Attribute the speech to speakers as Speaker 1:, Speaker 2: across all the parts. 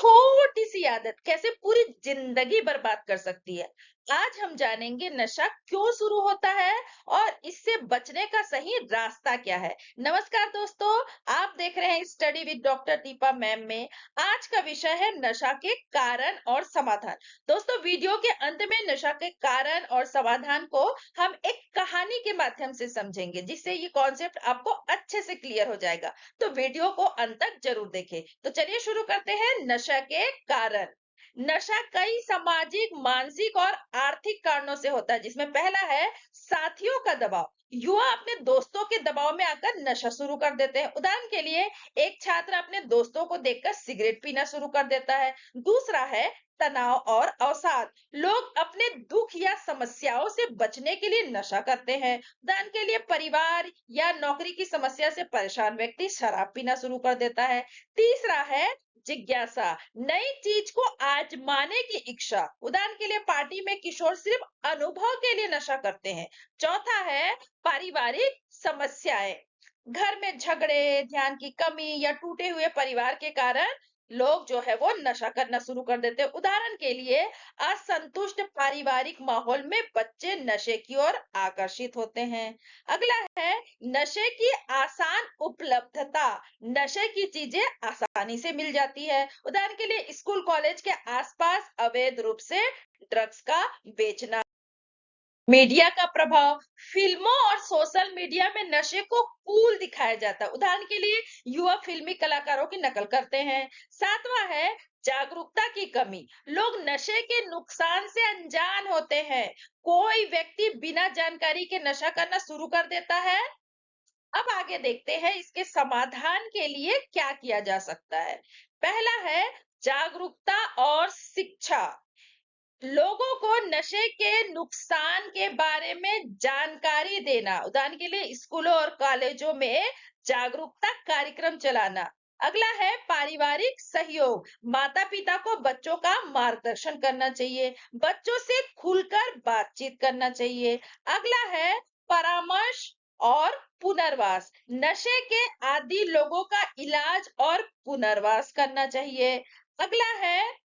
Speaker 1: छोटी सी आदत कैसे पूरी जिंदगी बर्बाद कर सकती है। आज हम जानेंगे नशा क्यों शुरू होता है और इससे बचने का सही रास्ता क्या है। नमस्कार दोस्तों, आप देख रहे हैं study with doctor Deepa ma'am में। आज का विषय है नशा के कारण और समाधान। दोस्तों, वीडियो के अंत में नशा के कारण और समाधान को हम एक कहानी के माध्यम से समझेंगे, जिससे ये कॉन्सेप्ट आपको अच्छे से क्लियर हो जाएगा। तो वीडियो को अंत तक जरूर देखें। तो चलिए शुरू करते हैं। नशा के कारण। नशा कई सामाजिक, मानसिक और आर्थिक कारणों से होता है, जिसमें पहला है साथियों का दबाव। युवा अपने दोस्तों के दबाव में आकर नशा शुरू कर देते हैं। उदाहरण के लिए, एक छात्र अपने दोस्तों को देखकर सिगरेट पीना शुरू कर देता है। दूसरा है तनाव और अवसाद। लोग अपने दुख या समस्याओं से बचने के लिए नशा करते हैं। उदाहरण के लिए, परिवार या नौकरी की समस्या से परेशान व्यक्ति शराब पीना शुरू कर देता है। तीसरा है जिज्ञासा, नई चीज को आजमाने की इच्छा। उदाहरण के लिए, पार्टी में किशोर सिर्फ अनुभव के लिए नशा करते हैं। चौथा है पारिवारिक समस्याएं। घर में झगड़े, ध्यान की कमी या टूटे हुए परिवार के कारण लोग जो है वो नशा करना शुरू कर देते हैं। उदाहरण के लिए, असंतुष्ट पारिवारिक माहौल में बच्चे नशे की ओर आकर्षित होते हैं। अगला है नशे की आसान उपलब्धता। नशे की चीजें आसानी से मिल जाती है। उदाहरण के लिए, स्कूल कॉलेज के आसपास अवैध रूप से ड्रग्स का बेचना। मीडिया का प्रभाव। फिल्मों और सोशल मीडिया में नशे को कूल दिखाया जाता है। उदाहरण के लिए, युवा फिल्मी कलाकारों की नकल करते हैं। सातवां है जागरूकता की कमी। लोग नशे के नुकसान से अनजान होते हैं। कोई व्यक्ति बिना जानकारी के नशा करना शुरू कर देता है। अब आगे देखते हैं इसके समाधान के लिए क्या किया जा सकता है। पहला है जागरूकता और शिक्षा। लोगों को नशे के नुकसान के बारे में जानकारी देना। उदाहरण के लिए, स्कूलों और कॉलेजों में जागरूकता कार्यक्रम चलाना। अगला है पारिवारिक सहयोग। माता पिता को बच्चों का मार्गदर्शन करना चाहिए। बच्चों से खुलकर बातचीत करना चाहिए। अगला है परामर्श और पुनर्वास। नशे के आदी लोगों का इलाज और पुनर्वास करना चाहिए। अगला है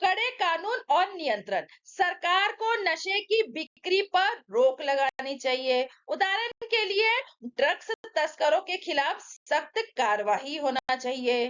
Speaker 1: कड़े कानून और नियंत्रण। सरकार को नशे की बिक्री पर रोक लगानी चाहिए। उदाहरण के लिए, ड्रग्स तस्करों के खिलाफ सख्त कार्रवाई होना चाहिए।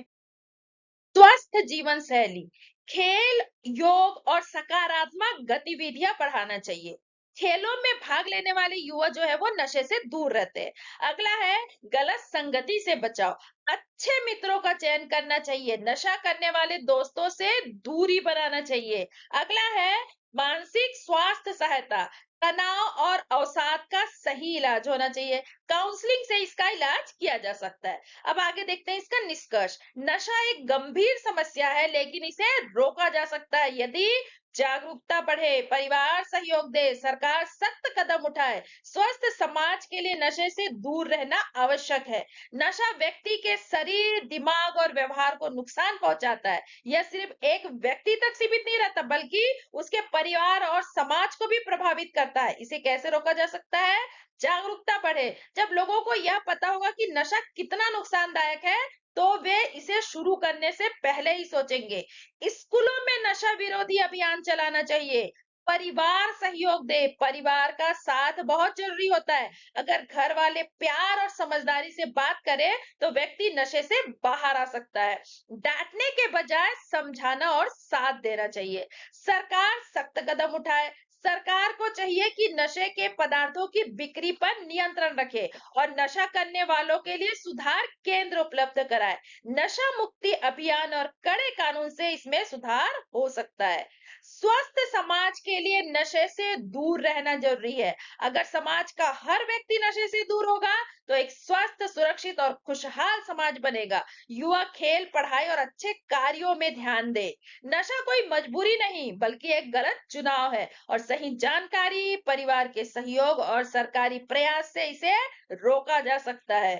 Speaker 1: स्वस्थ जीवन शैली। खेल, योग और सकारात्मक गतिविधियां बढ़ाना चाहिए। खेलों में भाग लेने वाले युवा जो है वो नशे से दूर रहते हैं। अगला है गलत संगति से बचाव। अच्छे मित्रों का चयन करना चाहिए। नशा करने वाले दोस्तों से दूरी बनाना चाहिए। अगला है मानसिक स्वास्थ्य सहायता। तनाव और अवसाद का सही इलाज होना चाहिए। काउंसलिंग से इसका इलाज किया जा सकता है। अब आगे देखते हैं इसका निष्कर्ष। नशा एक गंभीर समस्या है, लेकिन इसे रोका जा सकता है यदि जागरूकता बढ़े, परिवार सहयोग दे, सरकार सख्त कदम उठाए। स्वस्थ समाज के लिए नशे से दूर रहना आवश्यक है। नशा व्यक्ति के शरीर, दिमाग और व्यवहार को नुकसान पहुंचाता है। यह सिर्फ एक व्यक्ति तक सीमित नहीं रहता, बल्कि उसके परिवार और समाज को भी प्रभावित करता है। इसे कैसे रोका जा सकता है? जागरूकता बढ़े। जब लोगों को यह पता होगा कि नशा कितना नुकसानदायक है, तो वे इसे शुरू करने से पहले ही सोचेंगे। स्कूलों में नशा विरोधी अभियान चलाना चाहिए। परिवार सहयोग दे। परिवार का साथ बहुत जरूरी होता है। अगर घर वाले प्यार और समझदारी से बात करें, तो व्यक्ति नशे से बाहर आ सकता है। डांटने के बजाय समझाना और साथ देना चाहिए। सरकार सख्त कदम उठाए। सरकार को चाहिए कि नशे के पदार्थों की बिक्री पर नियंत्रण रखे और नशा करने वालों के लिए सुधार केंद्र उपलब्ध कराए। नशा मुक्ति अभियान और कड़े कानून से इसमें सुधार हो सकता है। स्वस्थ समाज के लिए नशे से दूर रहना जरूरी है। अगर समाज का हर व्यक्ति नशे से दूर होगा, तो एक स्वस्थ, सुरक्षित और खुशहाल समाज बनेगा। युवा खेल, पढ़ाई और अच्छे कार्यों में ध्यान दे। नशा कोई मजबूरी नहीं, बल्कि एक गलत चुनाव है और सही जानकारी, परिवार के सहयोग और सरकारी प्रयास से इसे रोका जा सकता है।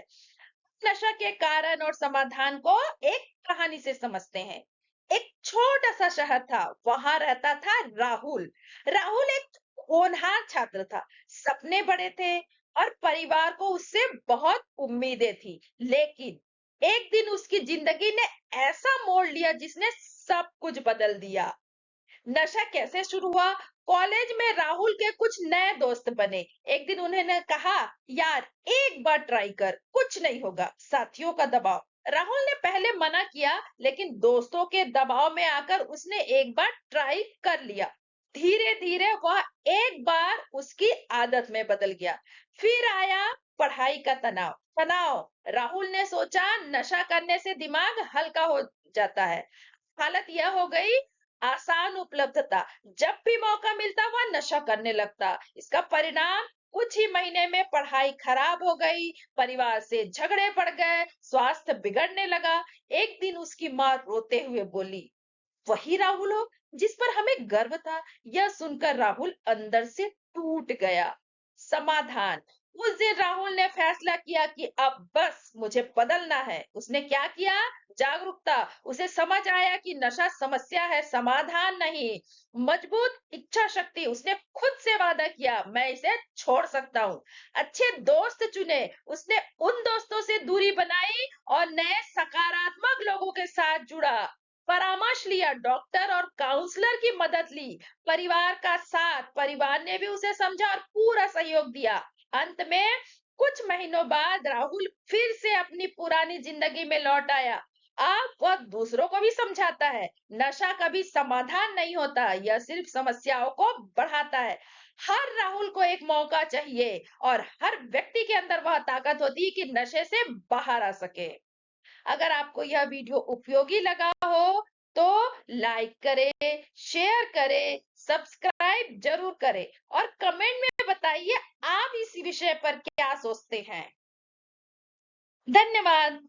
Speaker 1: नशा के कारण और समाधान को एक कहानी से समझते हैं। एक छोटा सा शहर था, वहां रहता था राहुल। राहुल एक होनहार छात्र था। सपने बड़े थे और परिवार को उससे बहुत उम्मीदें थी। लेकिन एक दिन उसकी जिंदगी ने ऐसा मोड़ लिया जिसने सब कुछ बदल दिया। नशा कैसे शुरू हुआ? कॉलेज में राहुल के कुछ नए दोस्त बने। एक दिन उन्होंने कहा, यार एक बार ट्राई कर, कुछ नहीं होगा। साथियों का दबाव। राहुल ने पहले मना किया, लेकिन दोस्तों के दबाव में आकर उसने एक बार ट्राई कर लिया। धीरे धीरे वह एक बार उसकी आदत में बदल गया। फिर आया पढ़ाई का तनाव। राहुल ने सोचा नशा करने से दिमाग हल्का हो जाता है। हालत यह हो गई, आसान उपलब्धता। जब भी मौका मिलता वह नशा करने लगता। इसका परिणाम, कुछ ही महीने में पढ़ाई खराब हो गई, परिवार से झगड़े बढ़ गए, स्वास्थ्य बिगड़ने लगा। एक दिन उसकी माँ रोते हुए बोली, वही राहुल हो जिस पर हमें गर्व था। यह सुनकर राहुल अंदर से टूट गया। समाधान। उस दिन राहुल ने फैसला किया कि अब बस मुझे बदलना है। उसने क्या किया? जागरूकता। उसे समझ आया कि नशा समस्या है, समाधान नहीं। मजबूत इच्छा शक्ति। उसने खुद से वादा किया, मैं इसे छोड़ सकता हूँ। अच्छे दोस्त चुने। उसने उन दोस्तों से दूरी बनाई और नए सकारात्मक लोगों के साथ जुड़ा। परामर्श लिया, डॉक्टर और काउंसलर की मदद ली। परिवार का साथ, परिवार ने भी उसे समझा और पूरा सहयोग दिया। अंत में कुछ महीनों बाद राहुल फिर से अपनी पुरानी जिंदगी में लौट आया। अब वह दूसरों को भी समझाता है, नशा कभी समाधान नहीं होता, यह सिर्फ समस्याओं को बढ़ाता है। हर राहुल को एक मौका चाहिए और हर व्यक्ति के अंदर वह ताकत होती है कि नशे से बाहर आ सके। अगर आपको यह वीडियो उपयोगी लगा हो तो लाइक करें, शेयर करें, सब्सक्राइब जरूर करें और कमेंट में बताइए आप इस विषय पर क्या सोचते हैं। धन्यवाद।